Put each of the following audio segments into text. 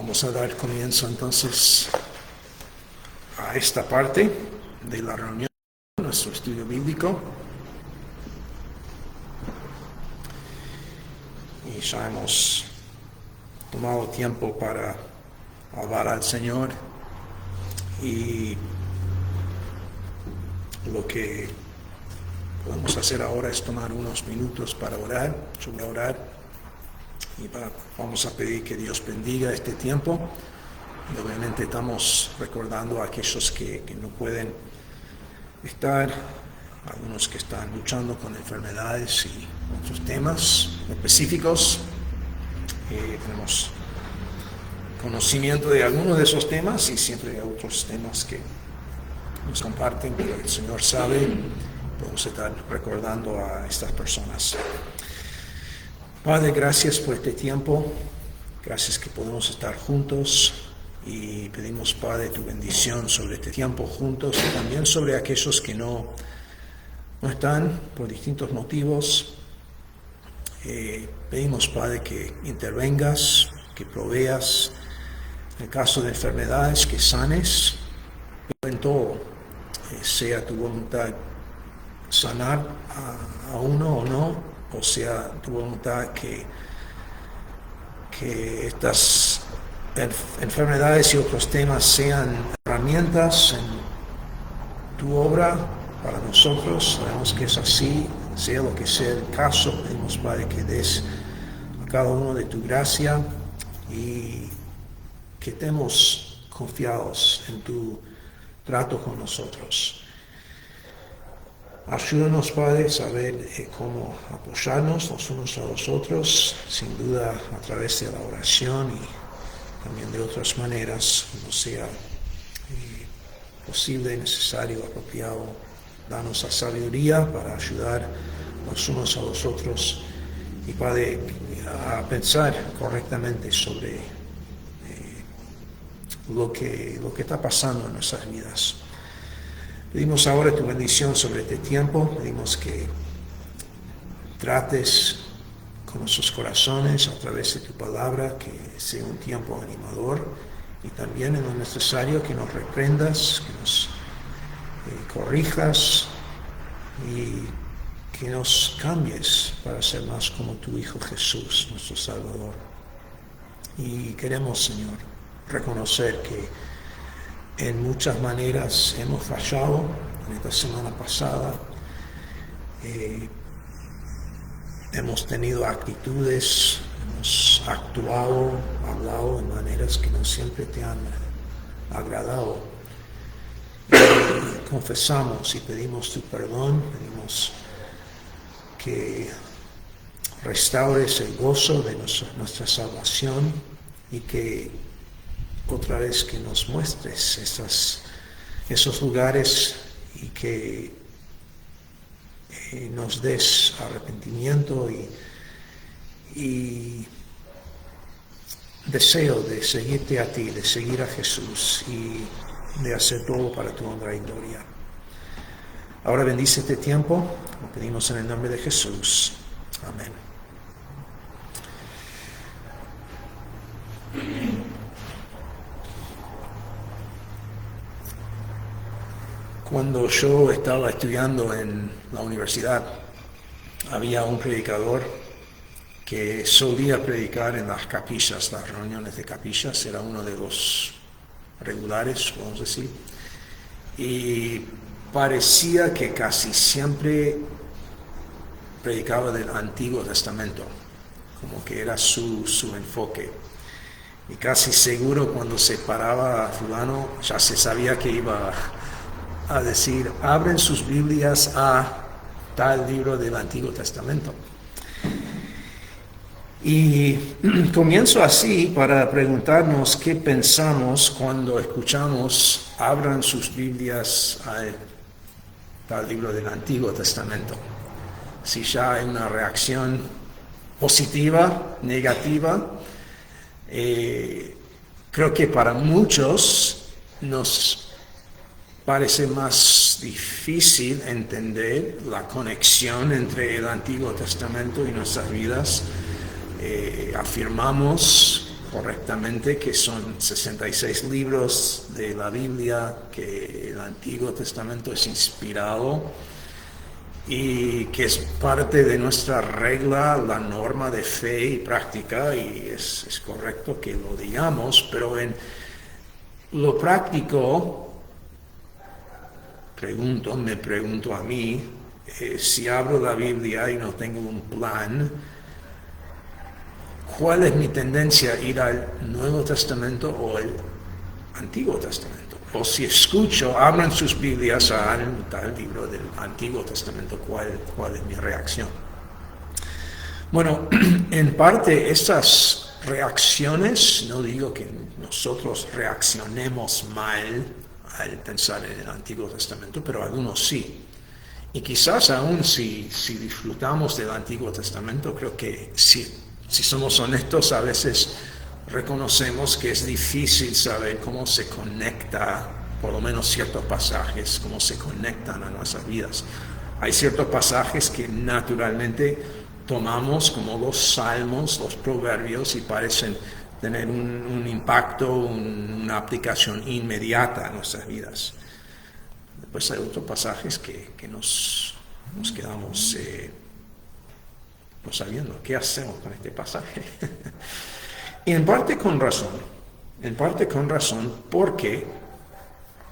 Vamos a dar comienzo entonces a esta parte de la reunión, nuestro estudio bíblico. Y ya hemos tomado tiempo para alabar al Señor, y lo que podemos hacer ahora es tomar unos minutos para orar. Yo voy a orar y vamos a pedir que Dios bendiga este tiempo. Y obviamente estamos recordando a aquellos que no pueden estar, algunos que están luchando con enfermedades y otros temas específicos. Tenemos conocimiento de algunos de esos temas y siempre hay otros temas que nos comparten, que el Señor sabe. Podemos estar recordando a estas personas. Padre, gracias por este tiempo, gracias que podemos estar juntos, y pedimos, Padre, tu bendición sobre este tiempo juntos y también sobre aquellos que no están por distintos motivos. Pedimos, Padre, que intervengas, que proveas en el caso de enfermedades, que sanes, pero en todo sea tu voluntad sanar a uno o no, o sea tu voluntad que estas enfermedades y otros temas sean herramientas en tu obra para nosotros. Sabemos que es así, sea lo que sea el caso. Pedimos, Padre, que des a cada uno de tu gracia y que estemos confiados en tu trato con nosotros. Ayúdanos, Padre, a saber cómo apoyarnos los unos a los otros, sin duda a través de la oración y también de otras maneras, cuando sea posible, necesario, apropiado. Danos la sabiduría para ayudar los unos a los otros y, Padre, a pensar correctamente sobre lo que está pasando en nuestras vidas. Pedimos ahora tu bendición sobre este tiempo. Pedimos que trates con nuestros corazones a través de tu palabra, que sea un tiempo animador, y también en lo necesario que nos reprendas, que nos corrijas y que nos cambies para ser más como tu Hijo Jesús, nuestro Salvador. Y queremos, Señor, reconocer que en muchas maneras hemos fallado. En esta semana pasada hemos tenido actitudes, hemos actuado, hablado en maneras que no siempre te han agradado. Y confesamos y pedimos tu perdón, pedimos que restaures el gozo de nuestra salvación y que otra vez que nos muestres esos lugares y que nos des arrepentimiento y deseo de seguirte a ti, de seguir a Jesús y de hacer todo para tu honra y gloria. Ahora bendice este tiempo, lo pedimos en el nombre de Jesús. Amén. Cuando yo estaba estudiando en la universidad, había un predicador que solía predicar en las capillas, las reuniones de capillas. Era uno de los regulares, podemos decir, y parecía que casi siempre predicaba del Antiguo Testamento, como que era su enfoque. Y casi seguro cuando se paraba a fulano, ya se sabía que iba a decir: abren sus Biblias a tal libro del Antiguo Testamento. Y comienzo así para preguntarnos qué pensamos cuando escuchamos: abran sus Biblias a tal libro del Antiguo Testamento. Si ya hay una reacción positiva, negativa. Creo que para muchos nos parece más difícil entender la conexión entre el Antiguo Testamento y nuestras vidas. Afirmamos correctamente que son 66 libros de la Biblia, que el Antiguo Testamento es inspirado y que es parte de nuestra regla, la norma de fe y práctica, y es correcto que lo digamos, pero en lo práctico, me pregunto a mí, si abro la Biblia y no tengo un plan, ¿cuál es mi tendencia? ¿Ir al Nuevo Testamento o al Antiguo Testamento? O si escucho, abran sus Biblias a tal libro del Antiguo Testamento, ¿cuál es mi reacción? Bueno, en parte estas reacciones, no digo que nosotros reaccionemos mal al pensar en el Antiguo Testamento, pero algunos sí. Y quizás aún si disfrutamos del Antiguo Testamento, creo que si somos honestos, a veces reconocemos que es difícil saber cómo se conecta, por lo menos ciertos pasajes, cómo se conectan a nuestras vidas. Hay ciertos pasajes que naturalmente tomamos como los salmos, los proverbios, y parecen tener un impacto, una aplicación inmediata a nuestras vidas. Después hay otros pasajes que nos quedamos no sabiendo qué hacemos con este pasaje. Y en parte con razón, porque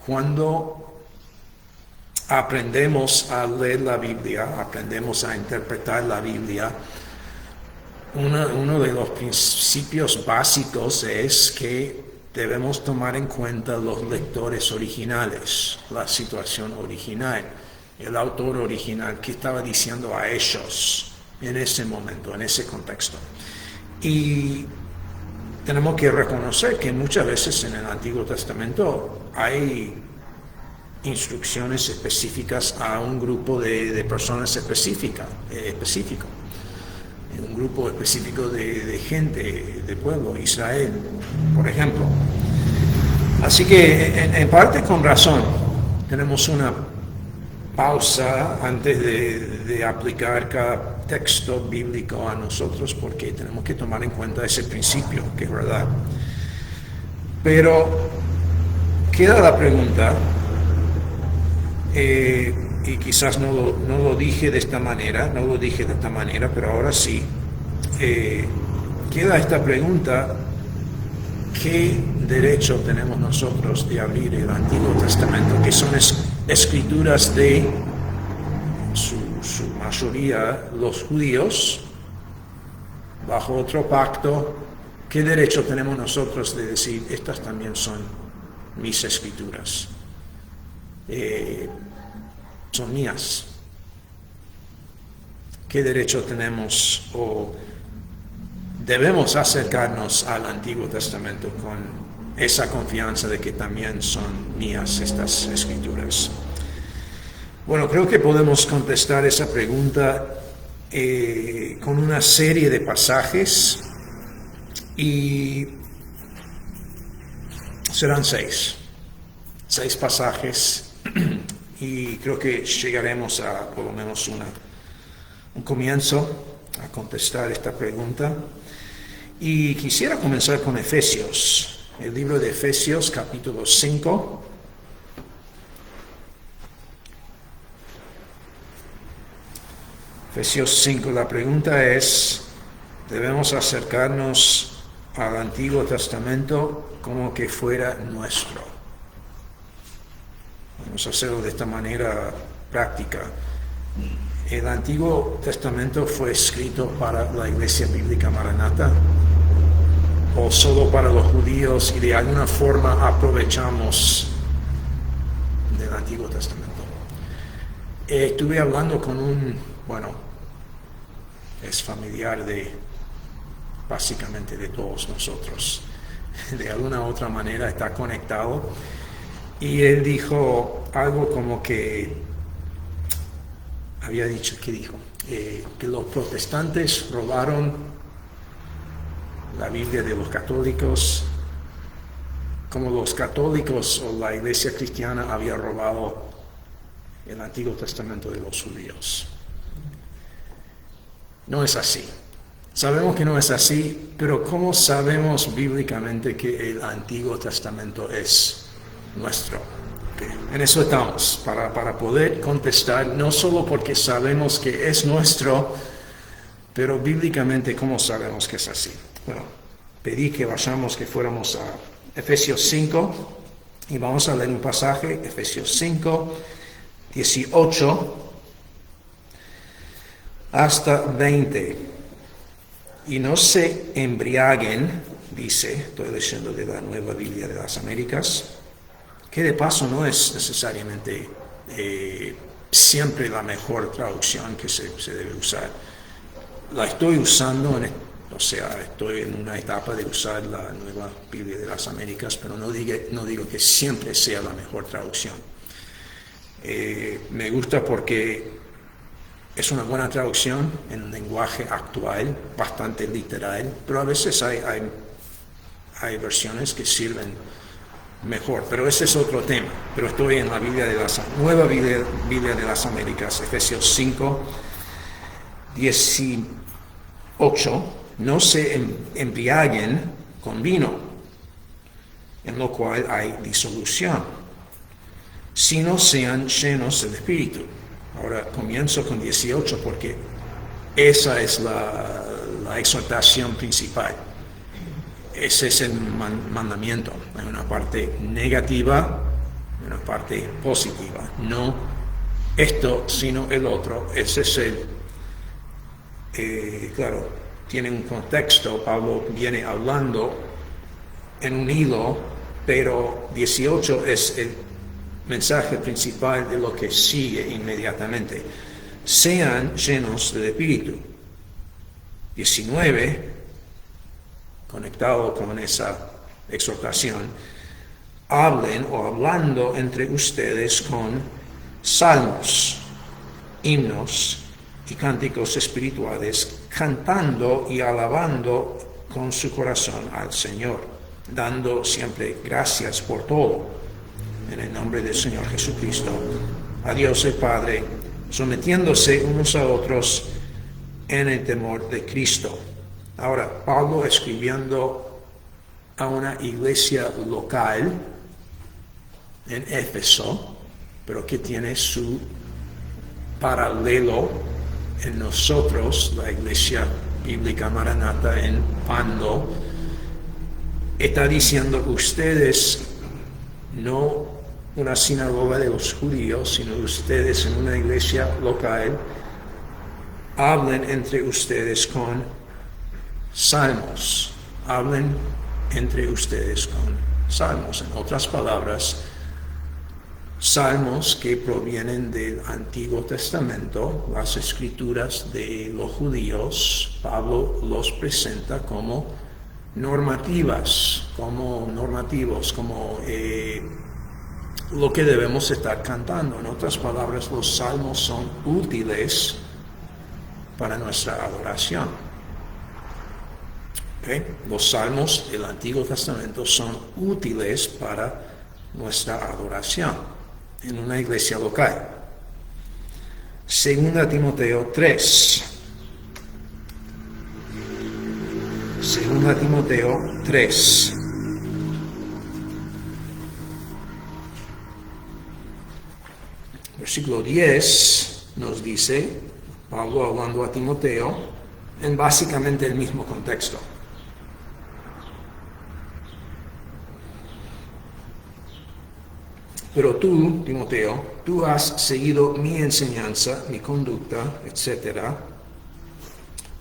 cuando aprendemos a leer la Biblia, aprendemos a interpretar la Biblia, uno de los principios básicos es que debemos tomar en cuenta los lectores originales, la situación original, el autor original, qué estaba diciendo a ellos en ese momento, en ese contexto. Y tenemos que reconocer que muchas veces en el Antiguo Testamento hay instrucciones específicas a un grupo de personas específico, un grupo específico de gente, de pueblo, Israel, por ejemplo. Así que en parte con razón tenemos una pausa antes de aplicar cada texto bíblico a nosotros, porque tenemos que tomar en cuenta ese principio, que es verdad. Pero queda la pregunta, y quizás no lo dije de esta manera, pero ahora sí, queda esta pregunta: ¿qué derecho tenemos nosotros de abrir el Antiguo Testamento, que son escrituras de su mayoría los judíos, bajo otro pacto? ¿Qué derecho tenemos nosotros de decir, estas también son mis escrituras? Son mías. ¿Qué derecho tenemos o debemos acercarnos al Antiguo Testamento con esa confianza de que también son mías estas escrituras? Bueno, creo que podemos contestar esa pregunta con una serie de pasajes, y serán seis pasajes, y creo que llegaremos a por lo menos un comienzo a contestar esta pregunta. Y quisiera comenzar con Efesios, el libro de Efesios, capítulo 5. Efesios 5, la pregunta es: ¿debemos acercarnos al Antiguo Testamento como que fuera nuestro? Vamos a hacerlo de esta manera práctica. ¿El Antiguo Testamento fue escrito para la Iglesia Bíblica Maranatha o solo para los judíos, y de alguna forma aprovechamos del Antiguo Testamento? Estuve hablando con es familiar básicamente de todos nosotros, de alguna otra manera está conectado, y él dijo algo como que había dicho, ¿qué dijo? Que los protestantes robaron la Biblia de los católicos, como los católicos o la Iglesia cristiana había robado el Antiguo Testamento de los judíos. No es así. Sabemos que no es así, pero ¿cómo sabemos bíblicamente que el Antiguo Testamento es nuestro? Okay. En eso estamos, para poder contestar, no solo porque sabemos que es nuestro, pero bíblicamente, ¿cómo sabemos que es así? Bueno, pedí que fuéramos a Efesios 5, y vamos a leer un pasaje, Efesios 5, 18 hasta 20. Y no se embriaguen, dice, estoy leyendo de la Nueva Biblia de las Américas, que de paso no es necesariamente siempre la mejor traducción que se debe usar. La estoy usando, estoy en una etapa de usar la Nueva Biblia de las Américas, pero no digo que siempre sea la mejor traducción. Me gusta porque es una buena traducción en un lenguaje actual, bastante literal, pero a veces hay versiones que sirven mejor, pero ese es otro tema. Pero estoy en la Nueva Biblia de las Américas, Efesios 5, 18, no se embriaguen con vino, en lo cual hay disolución, sino sean llenos del Espíritu. Ahora comienzo con 18 porque esa es la exhortación principal. Ese es el mandamiento. Hay una parte negativa y una parte positiva. No esto, sino el otro. Ese es claro, tiene un contexto. Pablo viene hablando en un hilo, pero 18 es el mensaje principal de lo que sigue inmediatamente. Sean llenos del Espíritu. 19, conectado con esa exhortación, hablen o hablando entre ustedes con salmos, himnos y cánticos espirituales, cantando y alabando con su corazón al Señor, dando siempre gracias por todo, en el nombre del Señor Jesucristo, a Dios el Padre, sometiéndose unos a otros en el temor de Cristo. Ahora, Pablo escribiendo a una iglesia local en Éfeso, pero que tiene su paralelo en nosotros, la iglesia bíblica Maranatha en Pando, está diciendo: ustedes, no una sinagoga de los judíos, sino ustedes en una iglesia local, hablen entre ustedes con salmos. Hablen entre ustedes con salmos. En otras palabras, salmos que provienen del Antiguo Testamento, las escrituras de los judíos. Pablo los presenta como normativos, como lo que debemos estar cantando. En otras palabras, los salmos son útiles para nuestra adoración. ¿Okay? Los salmos del Antiguo Testamento son útiles para nuestra adoración en una iglesia local. 2 Timoteo 3. 2 Timoteo 3. Versículo 10 nos dice, Pablo hablando a Timoteo, en básicamente el mismo contexto. Pero tú, Timoteo, tú has seguido mi enseñanza, mi conducta, etc.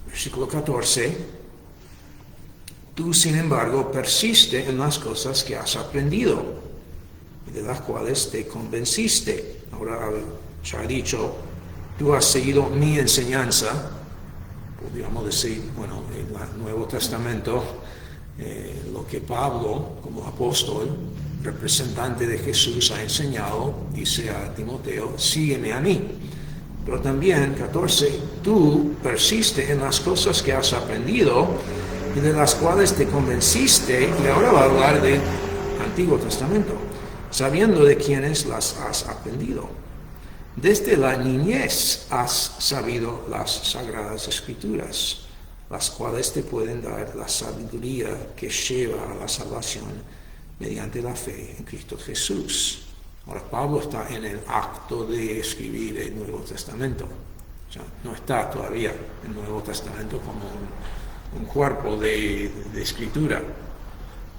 Versículo 14. Tú, sin embargo, persiste en las cosas que has aprendido y de las cuales te convenciste. Ahora ya ha dicho, tú has seguido mi enseñanza. Podríamos decir, bueno, en el Nuevo Testamento, lo que Pablo, como apóstol, representante de Jesús, ha enseñado, dice a Timoteo: sígueme a mí. Pero también, 14, tú persiste en las cosas que has aprendido y de las cuales te convenciste, y ahora va a hablar del Antiguo Testamento, sabiendo de quiénes las has aprendido. Desde la niñez has sabido las Sagradas Escrituras, las cuales te pueden dar la sabiduría que lleva a la salvación mediante la fe en Cristo Jesús. Ahora, Pablo está en el acto de escribir el Nuevo Testamento. O sea, no está todavía el Nuevo Testamento como un cuerpo de escritura.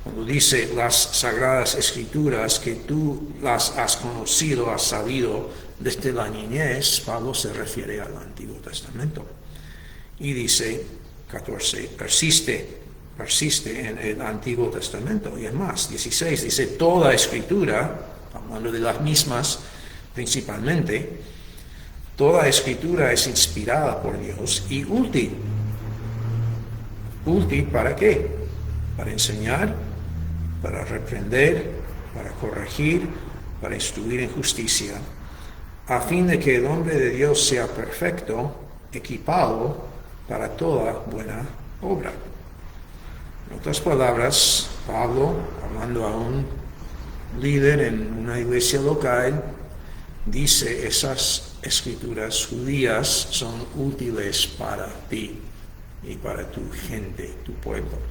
Cuando dice las Sagradas Escrituras, que tú las has conocido, has sabido desde la niñez, Pablo se refiere al Antiguo Testamento. Y dice, 14, persiste en el Antiguo Testamento. Y además, 16, dice, toda Escritura, hablando de las mismas principalmente, toda Escritura es inspirada por Dios y útil. ¿Útil para qué? Para enseñar, para reprender, para corregir, para instruir en justicia, a fin de que el hombre de Dios sea perfecto, equipado para toda buena obra. En otras palabras, Pablo, hablando a un líder en una iglesia local, dice: esas escrituras judías son útiles para ti y para tu gente, tu pueblo.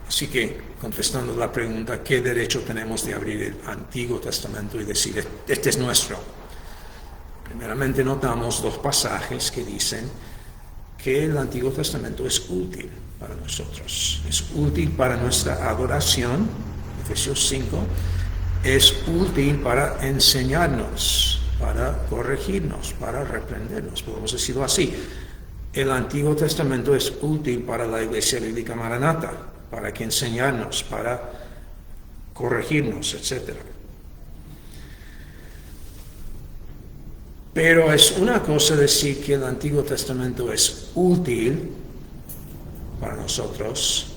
Así que, contestando la pregunta, ¿qué derecho tenemos de abrir el Antiguo Testamento y decir, este es nuestro? Primeramente notamos dos pasajes que dicen que el Antiguo Testamento es útil para nosotros. Es útil para nuestra adoración, Efesios 5, es útil para enseñarnos, para corregirnos, para reprendernos, podemos decirlo así. El Antiguo Testamento es útil para la Iglesia Bíblica Maranata, para que enseñarnos, para corregirnos, etc. Pero es una cosa decir que el Antiguo Testamento es útil para nosotros,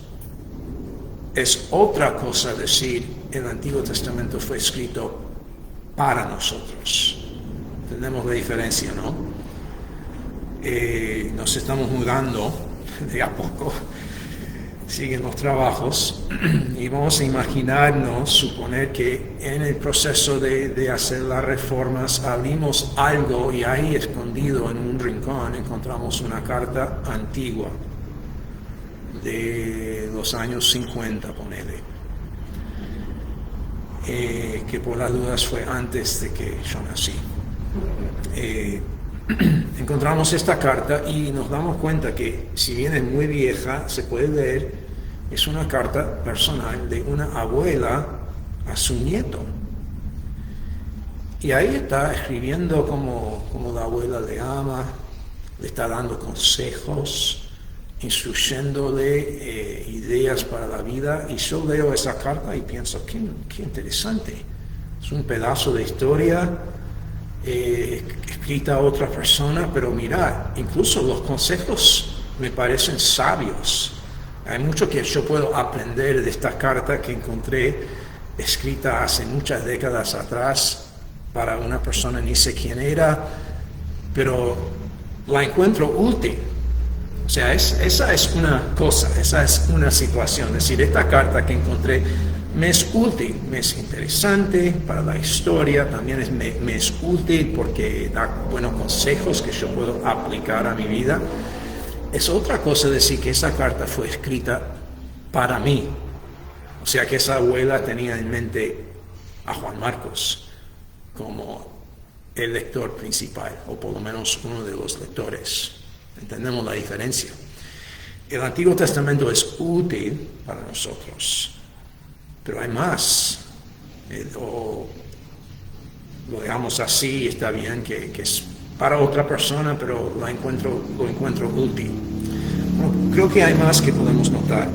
es otra cosa decir el Antiguo Testamento fue escrito para nosotros. Entendemos la diferencia, ¿no? Nos estamos mudando de a poco, siguen los trabajos, y vamos a imaginarnos, suponer que en el proceso de hacer las reformas abrimos algo y ahí escondido en un rincón encontramos una carta antigua de los años 50, ponele, que por las dudas fue antes de que yo nací. Encontramos esta carta y nos damos cuenta que, si bien es muy vieja, se puede leer, es una carta personal de una abuela a su nieto. Y ahí está escribiendo como la abuela le ama, le está dando consejos, instruyéndole ideas para la vida. Y yo leo esa carta y pienso, qué interesante. Es un pedazo de historia escrita a otra persona, pero mira, incluso los consejos me parecen sabios. Hay mucho que yo puedo aprender de esta carta que encontré escrita hace muchas décadas atrás para una persona, ni sé quién era, pero la encuentro útil. O sea, esa es una cosa, esa es una situación. Es decir, esta carta que encontré me es útil, me es interesante para la historia, también me es útil porque da buenos consejos que yo puedo aplicar a mi vida. Es otra cosa decir que esa carta fue escrita para mí. O sea, que esa abuela tenía en mente a Juan Marcos como el lector principal, o por lo menos uno de los lectores. Entendemos la diferencia. El Antiguo Testamento es útil para nosotros, pero hay más. Lo dejamos así, está bien, que es para otra persona, pero lo encuentro útil. Bueno, creo que hay más que podemos notar.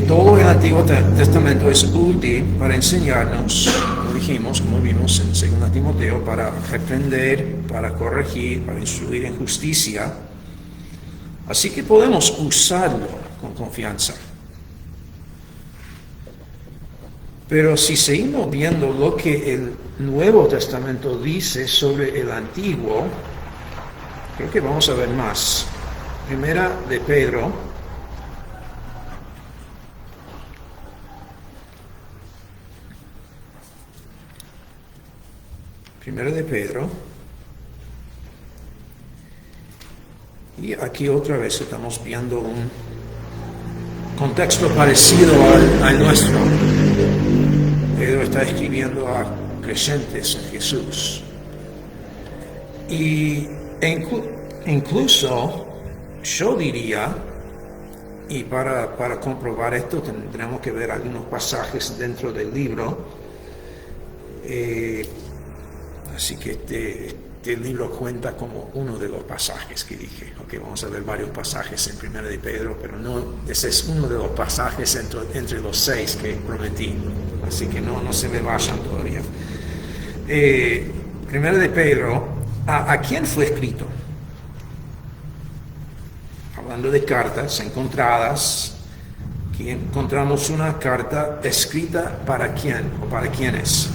Todo el Antiguo Testamento es útil para enseñarnos, como dijimos, como vimos en 2 Timoteo, para reprender, para corregir, para instruir en justicia. Así que podemos usarlo con confianza. Pero si seguimos viendo lo que el Nuevo Testamento dice sobre el Antiguo, creo que vamos a ver más. Primera de Pedro, Y aquí otra vez estamos viendo un contexto parecido al nuestro. Pedro está escribiendo a creyentes en Jesús. Incluso yo diría, y para comprobar esto tendremos que ver algunos pasajes dentro del libro, así que este libro cuenta como uno de los pasajes que dije. Okay, vamos a ver varios pasajes en 1 de Pedro, pero no, ese es uno de los pasajes entre los 6 que prometí, así que no se me vayan todavía. 1 de Pedro, ¿a quién fue escrito? Hablando de cartas encontradas, aquí encontramos una carta escrita ¿para quién o para quiénes?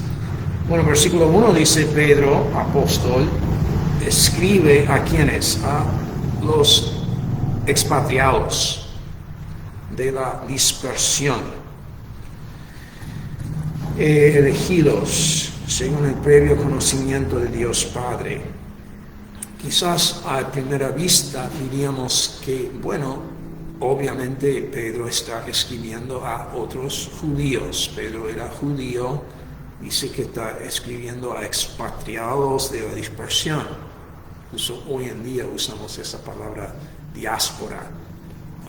Bueno, versículo 1 dice Pedro, apóstol, escribe ¿a quiénes? A los expatriados de la dispersión, elegidos según el previo conocimiento de Dios Padre. Quizás a primera vista diríamos que, bueno, obviamente Pedro está escribiendo a otros judíos. Pedro era judío, dice que está escribiendo a expatriados de la dispersión. Incluso hoy en día usamos esa palabra diáspora,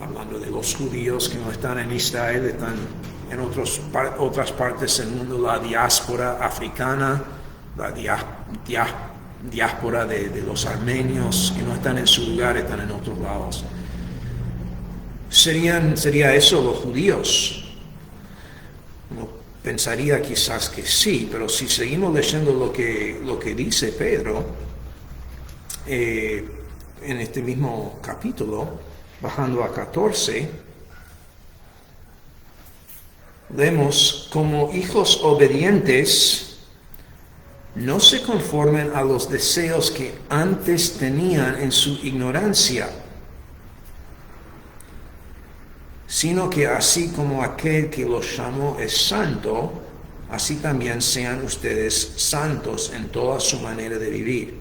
hablando de los judíos que no están en Israel, están en otras partes del mundo, la diáspora africana, la diáspora de los armenios que no están en su lugar, están en otros lados. ¿Sería eso los judíos? Uno pensaría quizás que sí, pero si seguimos leyendo lo que dice Pedro en este mismo capítulo, bajando a 14, vemos como hijos obedientes no se conformen a los deseos que antes tenían en su ignorancia, sino que así como aquel que los llamó es santo, así también sean ustedes santos en toda su manera de vivir.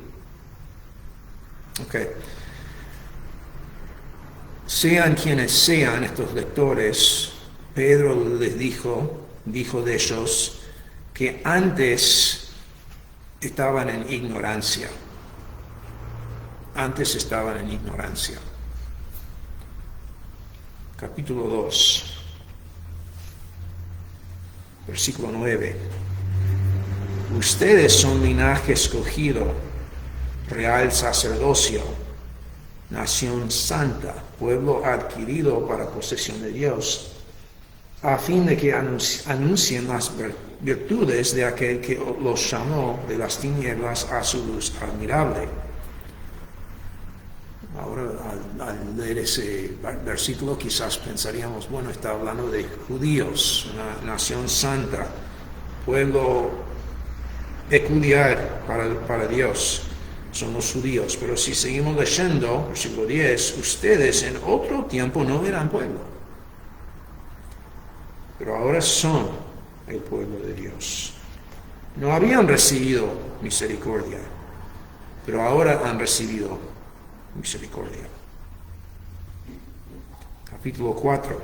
Okay. Sean quienes sean estos lectores, Pedro les dijo de ellos que antes estaban en ignorancia. Antes estaban en ignorancia. Capítulo 2, versículo 9. Ustedes son linaje escogido, real sacerdocio, nación santa, pueblo adquirido para posesión de Dios, a fin de que anuncien las virtudes de aquel que los llamó de las tinieblas a su luz admirable. Ahora, al leer ese versículo, quizás pensaríamos, bueno, está hablando de judíos, una nación santa, pueblo peculiar para Dios, son los judíos. Pero si seguimos leyendo, versículo 10, ustedes en otro tiempo no eran pueblo, pero ahora son el pueblo de Dios. No habían recibido misericordia, pero ahora han recibido misericordia. Capítulo 4.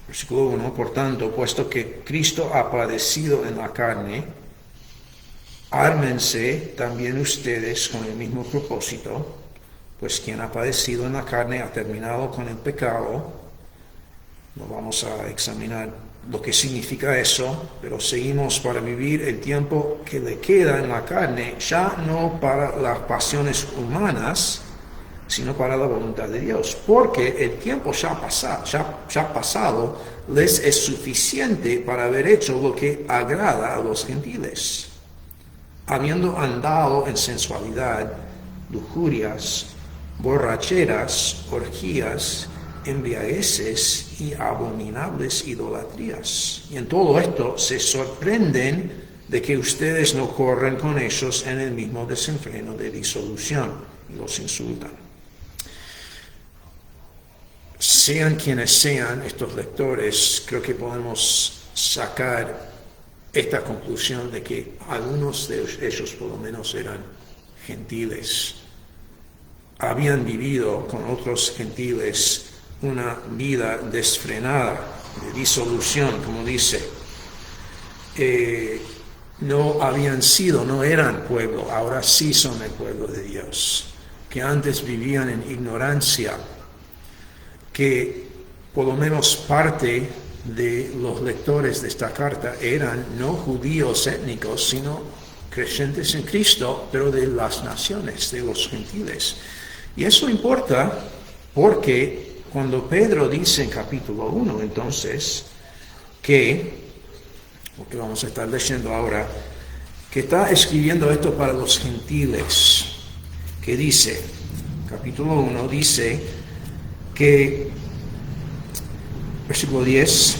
Versículo 1. Por tanto, puesto que Cristo ha padecido en la carne, ármense también ustedes con el mismo propósito, pues quien ha padecido en la carne ha terminado con el pecado. No vamos a examinar lo que significa eso, pero seguimos para vivir el tiempo que le queda en la carne, ya no para las pasiones humanas, sino para la voluntad de Dios, porque el tiempo ya pasado les es suficiente para haber hecho lo que agrada a los gentiles, habiendo andado en sensualidad, lujurias, borracheras, orgías, embriagueces y abominables idolatrías. Y en todo esto se sorprenden de que ustedes no corren con ellos en el mismo desenfreno de disolución y los insultan. Sean quienes sean estos lectores, creo que podemos sacar esta conclusión de que algunos de ellos por lo menos eran gentiles. Habían vivido con otros gentiles una vida desfrenada, de disolución, como dice. No eran pueblo, ahora sí son el pueblo de Dios, que antes vivían en ignorancia, que por lo menos parte de los lectores de esta carta eran no judíos étnicos, sino creyentes en Cristo, pero de las naciones, de los gentiles. Y eso importa porque cuando Pedro dice en capítulo 1, entonces, porque vamos a estar leyendo ahora, que está escribiendo esto para los gentiles, que dice, capítulo 1, dice que, versículo 10,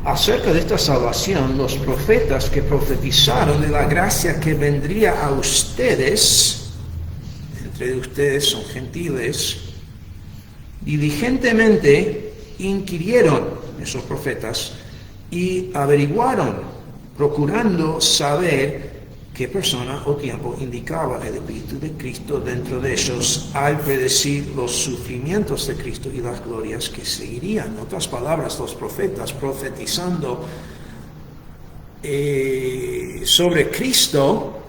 acerca de esta salvación, los profetas que profetizaron de la gracia que vendría a ustedes, entre ustedes son gentiles, diligentemente inquirieron esos profetas y averiguaron, procurando saber qué persona o tiempo indicaba el Espíritu de Cristo dentro de ellos al predecir los sufrimientos de Cristo y las glorias que seguirían. En otras palabras, los profetas profetizando sobre Cristo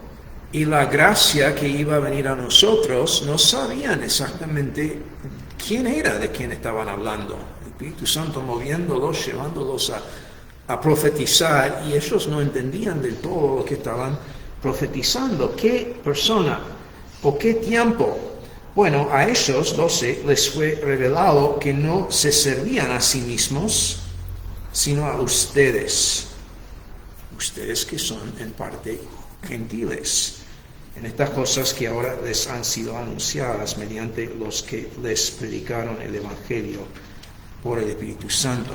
y la gracia que iba a venir a nosotros, no sabían exactamente quién era de quién estaban hablando. El Espíritu Santo moviéndolos, llevándolos a profetizar, y ellos no entendían del todo lo que estaban profetizando. ¿Qué persona o qué tiempo? Bueno, a ellos 12 les fue revelado que no se servían a sí mismos, sino a ustedes que son en parte gentiles, en estas cosas que ahora les han sido anunciadas mediante los que les predicaron el Evangelio por el Espíritu Santo.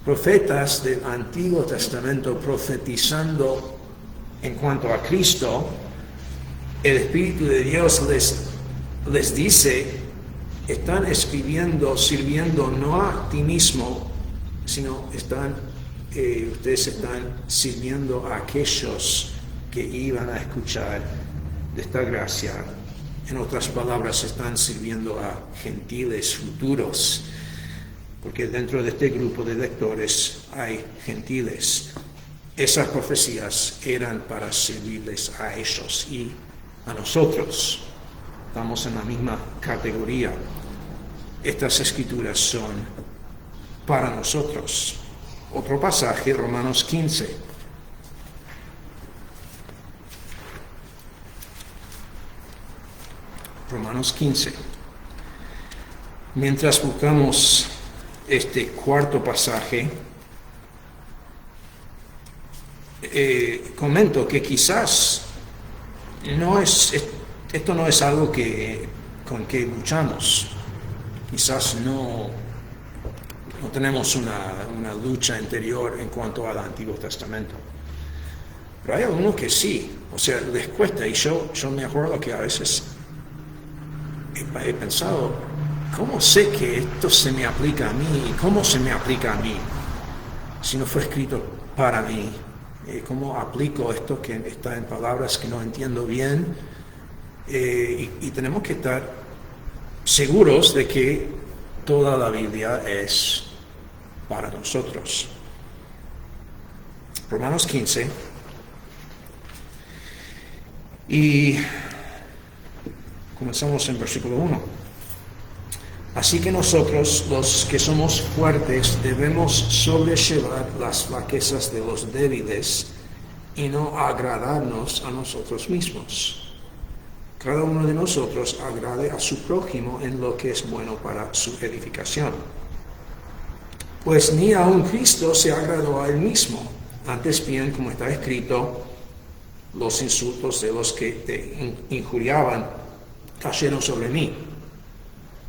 Profetas del Antiguo Testamento profetizando en cuanto a Cristo, el Espíritu de Dios les dice, están escribiendo, sirviendo no a ti mismo, sino ustedes están sirviendo a aquellos que iban a escuchar de esta gracia. En otras palabras, están sirviendo a gentiles futuros, porque dentro de este grupo de lectores hay gentiles. Esas profecías eran para servirles a ellos y a nosotros. Estamos en la misma categoría. Estas escrituras son para nosotros. Otro pasaje, Romanos 15. Romanos 15. Mientras buscamos este cuarto pasaje, comento que quizás esto no es algo con que luchamos. Quizás no tenemos una lucha interior en cuanto al Antiguo Testamento. Pero hay algunos que sí, o sea, les cuesta. Y yo me acuerdo que a veces he pensado, ¿cómo sé que esto se me aplica a mí? ¿Cómo se me aplica a mí? Si no fue escrito para mí. ¿Cómo aplico esto que está en palabras que no entiendo bien? Y tenemos que estar seguros de que toda la Biblia es para nosotros. Romanos 15. Y comenzamos en versículo 1. Así que nosotros, los que somos fuertes, debemos sobrellevar las flaquezas de los débiles y no agradarnos a nosotros mismos. Cada uno de nosotros agrade a su prójimo en lo que es bueno para su edificación. Pues ni aun Cristo se agradó a él mismo. Antes bien, como está escrito, los insultos de los que te injuriaban cayeron sobre mí.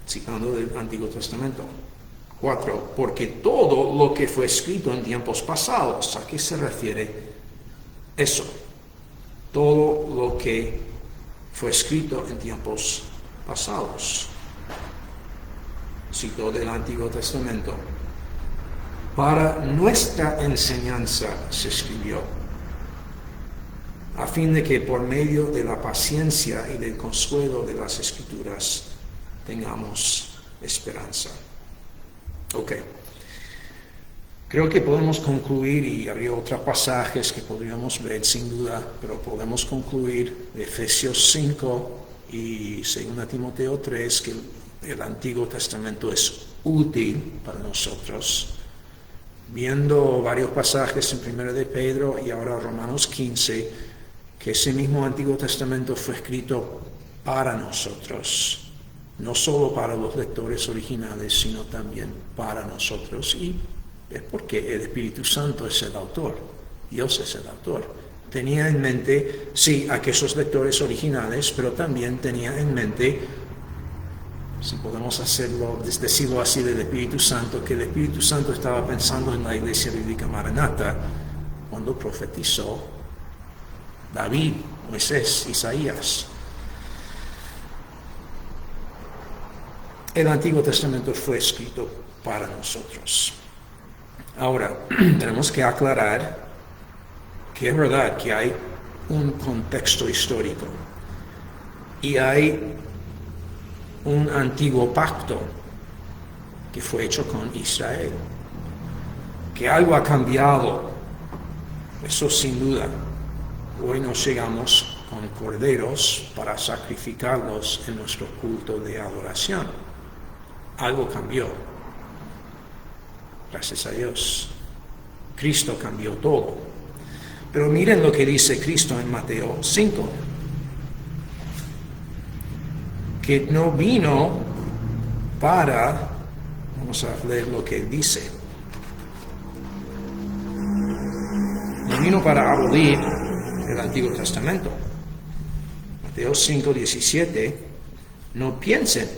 Citando del Antiguo Testamento. 4. Porque todo lo que fue escrito en tiempos pasados, ¿a qué se refiere eso? Todo lo que fue escrito en tiempos pasados. Citó del Antiguo Testamento. para nuestra enseñanza se escribió, a fin de que por medio de la paciencia y del consuelo de las Escrituras tengamos esperanza. Ok. Creo que podemos concluir, y habría otros pasajes que podríamos ver sin duda, pero podemos concluir de Efesios 5 y 2 Timoteo 3, que el Antiguo Testamento es útil para nosotros. Viendo varios pasajes en 1 de Pedro y ahora Romanos 15, que ese mismo Antiguo Testamento fue escrito para nosotros, no solo para los lectores originales, sino también para nosotros. Y es porque el Espíritu Santo es el autor, Dios es el autor. Tenía en mente, sí, aquellos lectores originales, pero también tenía en mente, si podemos decirlo así, del Espíritu Santo, que el Espíritu Santo estaba pensando en la Iglesia Bíblica Maranatha cuando profetizó David, Moisés, Isaías. El Antiguo Testamento fue escrito para nosotros. Ahora, tenemos que aclarar que es verdad que hay un contexto histórico y hay un antiguo pacto que fue hecho con Israel. Que algo ha cambiado, eso sin duda. Hoy nos llegamos con corderos para sacrificarlos en nuestro culto de adoración. Algo cambió. Gracias a Dios. Cristo cambió todo. Pero miren lo que dice Cristo en Mateo 5. Que no vino para, vamos a leer lo que dice. No vino para abolir el Antiguo Testamento. Mateo 5:17. No piensen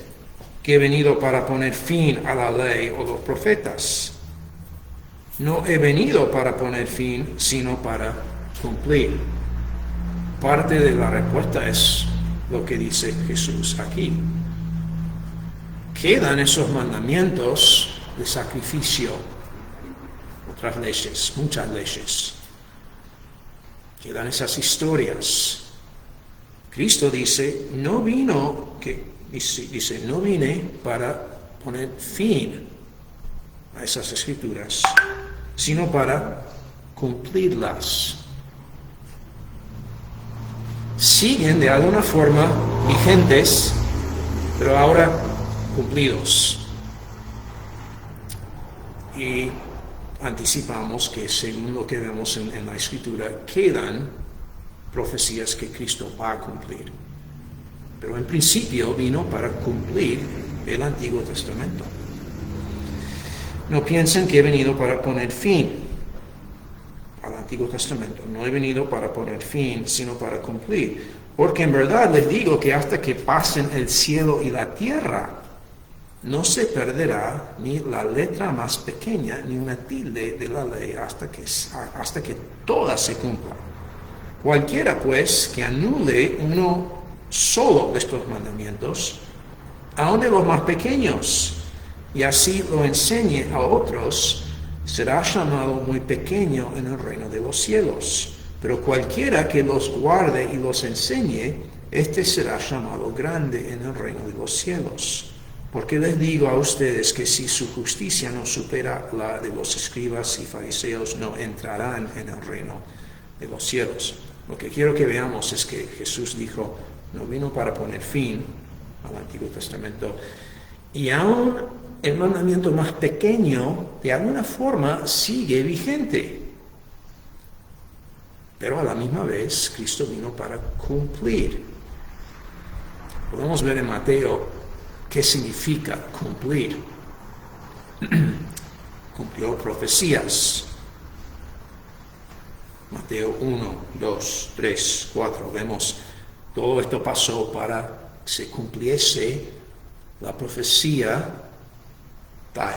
que he venido para poner fin a la ley o los profetas. No he venido para poner fin, sino para cumplir. Parte de la respuesta es lo que dice Jesús aquí. Quedan esos mandamientos de sacrificio, otras leyes, muchas leyes. Quedan esas historias. Cristo dice, no vine para poner fin a esas escrituras, sino para cumplirlas. Siguen de alguna forma vigentes, pero ahora cumplidos. Y anticipamos que según lo que vemos en la Escritura, quedan profecías que Cristo va a cumplir. Pero en principio vino para cumplir el Antiguo Testamento. No piensen que he venido para poner fin al Antiguo Testamento. No he venido para poner fin, sino para cumplir. Porque en verdad les digo que hasta que pasen el cielo y la tierra, no se perderá ni la letra más pequeña, ni una tilde de la ley hasta que toda se cumpla. Cualquiera, pues, que anule uno solo de estos mandamientos, aun de los más pequeños, y así lo enseñe a otros, será llamado muy pequeño en el reino de los cielos. Pero cualquiera que los guarde y los enseñe, éste será llamado grande en el reino de los cielos. Porque les digo a ustedes que si su justicia no supera la de los escribas y fariseos, no entrarán en el reino de los cielos. Lo que quiero que veamos es que Jesús dijo, no vino para poner fin al Antiguo Testamento. Y aún el mandamiento más pequeño, de alguna forma, sigue vigente. Pero a la misma vez, Cristo vino para cumplir. Podemos ver en Mateo qué significa cumplir. Cumplió profecías. Mateo 1, 2, 3, 4. Vemos, todo esto pasó para que se cumpliese la profecía tal.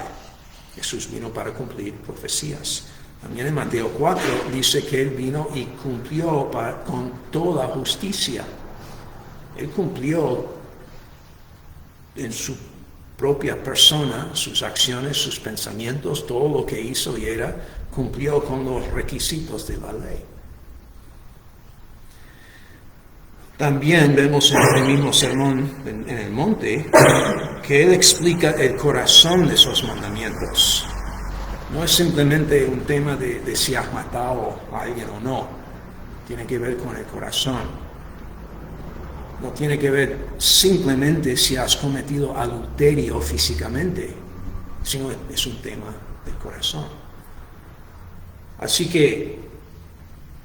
Jesús vino para cumplir profecías. También en Mateo 4 dice que Él vino y cumplió con toda justicia. Él cumplió en su propia persona, sus acciones, sus pensamientos, todo lo que hizo y cumplió con los requisitos de la ley. También vemos en el mismo sermón en el monte que él explica el corazón de esos mandamientos. No es simplemente un tema de si has matado a alguien o no. Tiene que ver con el corazón. No tiene que ver simplemente si has cometido adulterio físicamente, sino es un tema del corazón. Así que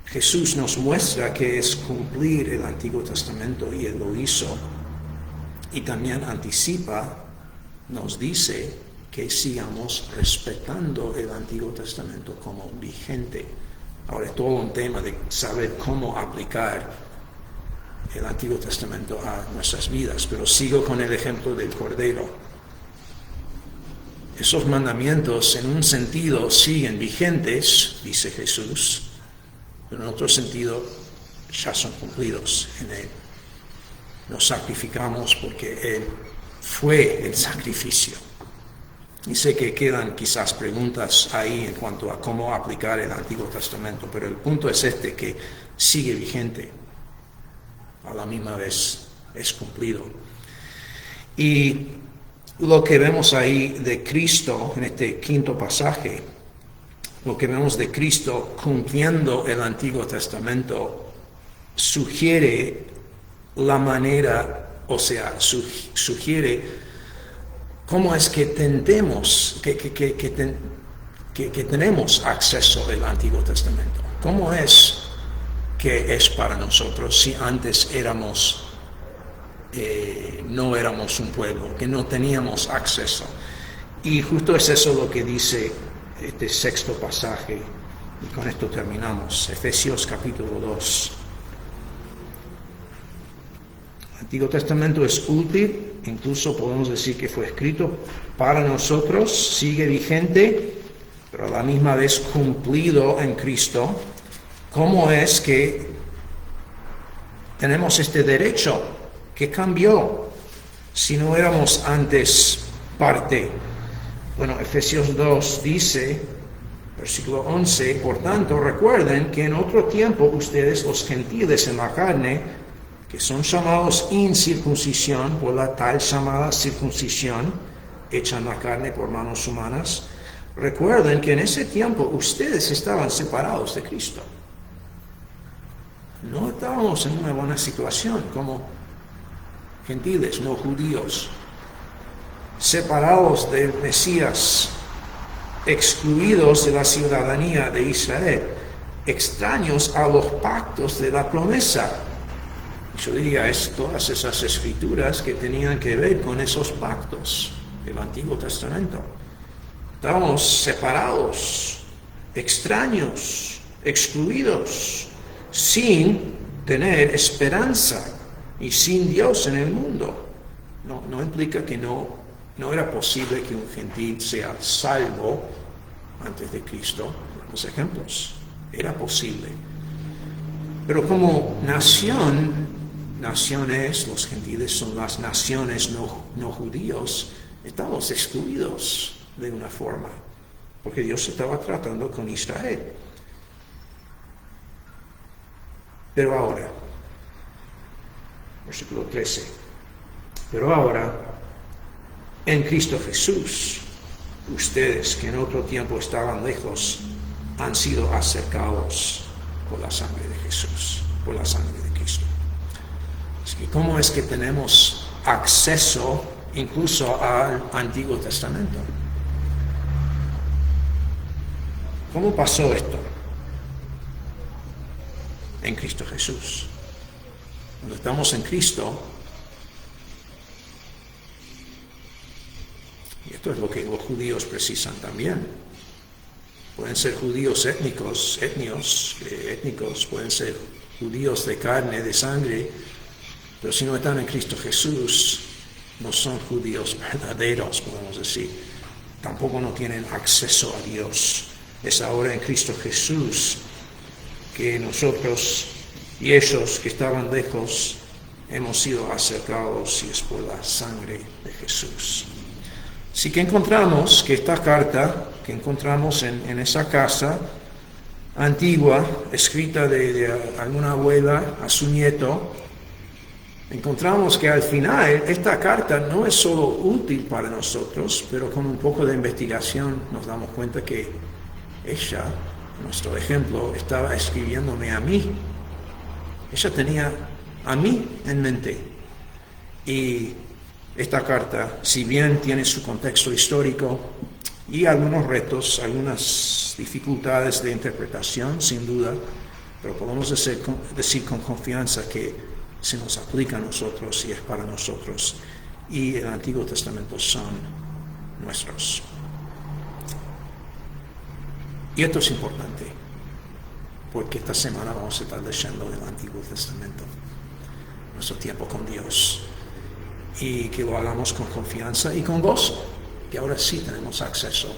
Jesús nos muestra que es cumplir el Antiguo Testamento y Él lo hizo. Y también anticipa, nos dice que sigamos respetando el Antiguo Testamento como vigente. Ahora es todo un tema de saber cómo aplicar el Antiguo Testamento a nuestras vidas, pero sigo con el ejemplo del Cordero. Esos mandamientos en un sentido siguen vigentes, dice Jesús, pero en otro sentido ya son cumplidos en Él. Nos sacrificamos porque Él fue el sacrificio. Y sé que quedan quizás preguntas ahí en cuanto a cómo aplicar el Antiguo Testamento, pero el punto es que sigue vigente. A la misma vez es cumplido. Y lo que vemos ahí de Cristo en este quinto pasaje, lo que vemos de Cristo cumpliendo el Antiguo Testamento, sugiere la manera, o sea, sugiere cómo es que tenemos acceso al Antiguo Testamento. ¿Cómo es que es para nosotros si antes no éramos un pueblo, que no teníamos acceso? Y justo es eso lo que dice este sexto pasaje, y con esto terminamos. Efesios capítulo 2. El Antiguo Testamento es útil, incluso podemos decir que fue escrito para nosotros, sigue vigente, pero a la misma vez cumplido en Cristo. ¿Cómo es que tenemos este derecho? ¿Qué cambió si no éramos antes parte? Bueno, Efesios 2 dice, versículo 11, por tanto, recuerden que en otro tiempo ustedes, los gentiles en la carne, que son llamados incircuncisión por la tal llamada circuncisión, hecha en la carne por manos humanas, recuerden que en ese tiempo ustedes estaban separados de Cristo. No estábamos en una buena situación como gentiles, no judíos, separados del Mesías, excluidos de la ciudadanía de Israel, extraños a los pactos de la promesa. Yo diría, es todas esas escrituras que tenían que ver con esos pactos del Antiguo Testamento. Estábamos separados, extraños, excluidos, sin tener esperanza y sin Dios en el mundo. No implica que no era posible que un gentil sea salvo antes de Cristo. Los ejemplos, era posible. Pero como naciones, los gentiles son las naciones no judíos, estamos excluidos de una forma, porque Dios estaba tratando con Israel. Pero ahora, versículo 13, pero ahora, en Cristo Jesús, ustedes que en otro tiempo estaban lejos, han sido acercados por la sangre de Jesús, por la sangre de Cristo. Así que, ¿cómo es que tenemos acceso incluso al Antiguo Testamento? ¿Cómo pasó esto? En Cristo Jesús. Cuando estamos en Cristo, y esto es lo que los judíos precisan también. Pueden ser judíos étnicos, pueden ser judíos de carne, de sangre, pero si no están en Cristo Jesús, no son judíos verdaderos, podemos decir. Tampoco no tienen acceso a Dios. Es ahora en Cristo Jesús que nosotros y ellos que estaban lejos hemos sido acercados, y es por la sangre de Jesús. Sí que encontramos que esta carta que encontramos en esa casa antigua, escrita de alguna abuela a su nieto, encontramos que al final esta carta no es solo útil para nosotros, pero con un poco de investigación nos damos cuenta que ella, nuestro ejemplo, estaba escribiéndome a mí. Ella tenía a mí en mente. Y esta carta, si bien tiene su contexto histórico y algunos retos, algunas dificultades de interpretación, sin duda, pero podemos decir con confianza que se nos aplica a nosotros y es para nosotros. Y el Antiguo Testamento son nuestros. Y esto es importante, porque esta semana vamos a estar leyendo el Antiguo Testamento, nuestro tiempo con Dios, y que lo hagamos con confianza y con gozo, que ahora sí tenemos acceso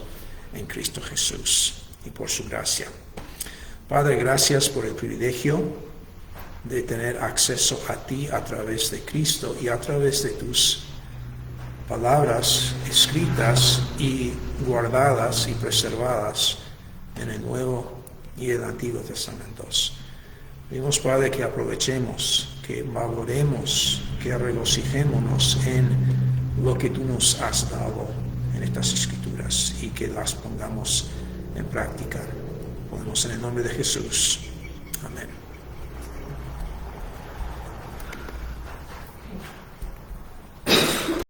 en Cristo Jesús y por su gracia. Padre, gracias por el privilegio de tener acceso a ti a través de Cristo y a través de tus palabras escritas y guardadas y preservadas en el Nuevo y el Antiguo Testamentos. Pedimos, Padre, que aprovechemos, que valoremos, que regocijémonos en lo que tú nos has dado en estas Escrituras y que las pongamos en práctica. Podemos en el nombre de Jesús. Amén.